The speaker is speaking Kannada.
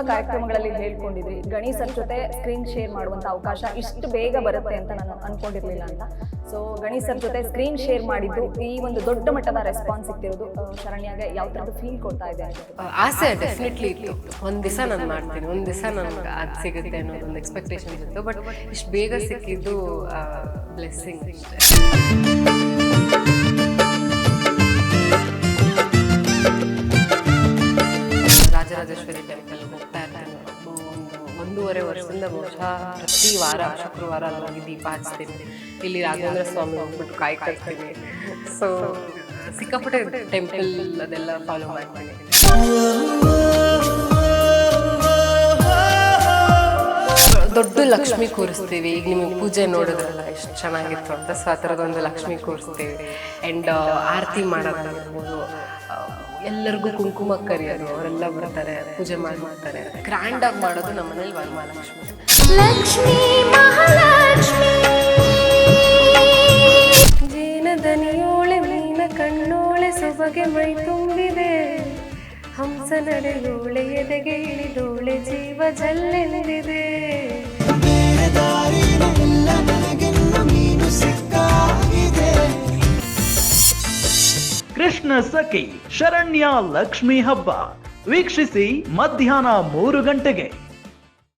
ಕಾರ್ಯಕ್ರಮಗಳಲ್ಲಿ ಹೇಳ್ಕೊಂಡಿದ್ರಿ, ಗಣಿ ಸರ್ ಜೊತೆ ಸ್ಕ್ರೀನ್ ಶೇರ್ ಮಾಡುವಂಥ ಅವಕಾಶ ಇಷ್ಟು ಬೇಗ ಬರುತ್ತೆ ಅಂತ ನಾನು ಅನ್ಕೊಂಡಿರ್ಲಿಲ್ಲ ಅಂತ. ಸೊ ಗಣಿ ಸರ್ ಜೊತೆ ಸ್ಕ್ರೀನ್ ಶೇರ್ ಮಾಡಿದ್ದು, ಈ ಒಂದು ದೊಡ್ಡ ಮಟ್ಟದ ರೆಸ್ಪಾನ್ಸ್ ಸಿಗ್ತಿರೋದು ಶರಣ್ಯಾಗೆ ಯಾವ ಥರದ್ದು ಫೀಲ್ ಕೊಡ್ತಾ ಇದೆ? ಆಸೆ ಡೆಫಿನೆಟ್ಲಿ ಇತ್ತು, ಒಂದು ದಿವಸ ನಾನು ಮಾಡ್ತೀನಿ, ಒಂದು ದಿವಸ ನನಗೆ ಅದು ಸಿಗುತ್ತೆ ಅನ್ನೋದು ಒಂದು ಎಕ್ಸ್ಪೆಕ್ಟೇಷನ್ಸ್ ಇತ್ತು. ಬಟ್ ಇಷ್ಟು ಬೇಗ ಸಿಕ್ಕಿದ್ದು ಬ್ಲೆಸ್ಸಿಂಗ್ ಅಷ್ಟೇ. ರಾಜರಾಜೇಶ್ವರಿ ಟೆಂಪಲ್ ಹೋಗ್ತಾ ಇರ್ತೀನಿ, 1.5 ವರ್ಷದಿಂದ ಬಹುಶಃ ಪ್ರತಿ ವಾರ ಶುಕ್ರವಾರ ಅಲ್ಲಿ ಹೋಗಿ ದೀಪ ಹಚ್ತೀನಿ. ಇಲ್ಲಿ ರಾಘವೇಂದ್ರ ಸ್ವಾಮಿ ಹೋಗ್ಬಿಟ್ಟು ಕಾಯಿ ಕಟ್ತೀನಿ. ಸೊ ಸಿಕ್ಕಾಪಟ್ಟೆ ಟೆಂಪಲ್ ಅದೆಲ್ಲ ಫಾಲೋ ಮಾಡ್ತೀನಿ. ದೊಡ್ಡ ಲಕ್ಷ್ಮಿ ಕೂರಿಸ್ತೀವಿ. ಈಗ ನಿಮಗೆ ಪೂಜೆ ನೋಡಿದ್ರಲ್ಲ ಎಷ್ಟು ಚೆನ್ನಾಗಿತ್ತು ಅಂತ. ಸೊ ಆ ಥರದೊಂದು ಲಕ್ಷ್ಮಿ ಕೂರಿಸ್ತೀವಿ. ಆ್ಯಂಡ್ ಆರತಿ ಮಾಡೋದಾಗಿರ್ಬೋದು, ಎಲ್ಲರಿಗೂ ಕುಂಕುಮ ಕರಿಯೋದು, ಅವರೆಲ್ಲ ಬರ್ತಾರೆ, ಪೂಜೆ ಮಾಡ್ತಾರೆ. ಗ್ರ್ಯಾಂಡಾಗಿ ಮಾಡೋದು ನಮ್ಮ ಮನೇಲಿ ವರಮಹಾಲಕ್ಷ್ಮಿ. ಲಕ್ಷ್ಮೀ ಮಹಾಲಕ್ಷ್ಮಿ ಜೀನದನಿಯೋಳೆ ಮೀನ ಕಣ್ಣೋಳೆ ಸೊಬಗೆ ಮೈ ತುಂಬಿದೆ, ಹಂಸ ನಡೆಯೋಳೆ ಎದೆಗೆ ಇಳಿದೋಳೆ ಜೀವ ಜಲ್ಲೆಂದಿದೆ. ಕೃಷ್ಣ ಸಖಿ ಶರಣ್ಯ ಲಕ್ಷ್ಮಿ ಹಬ್ಬ ವೀಕ್ಷಿಸಿ ಮಧ್ಯಾಹ್ನ 3 ಗಂಟೆಗೆ.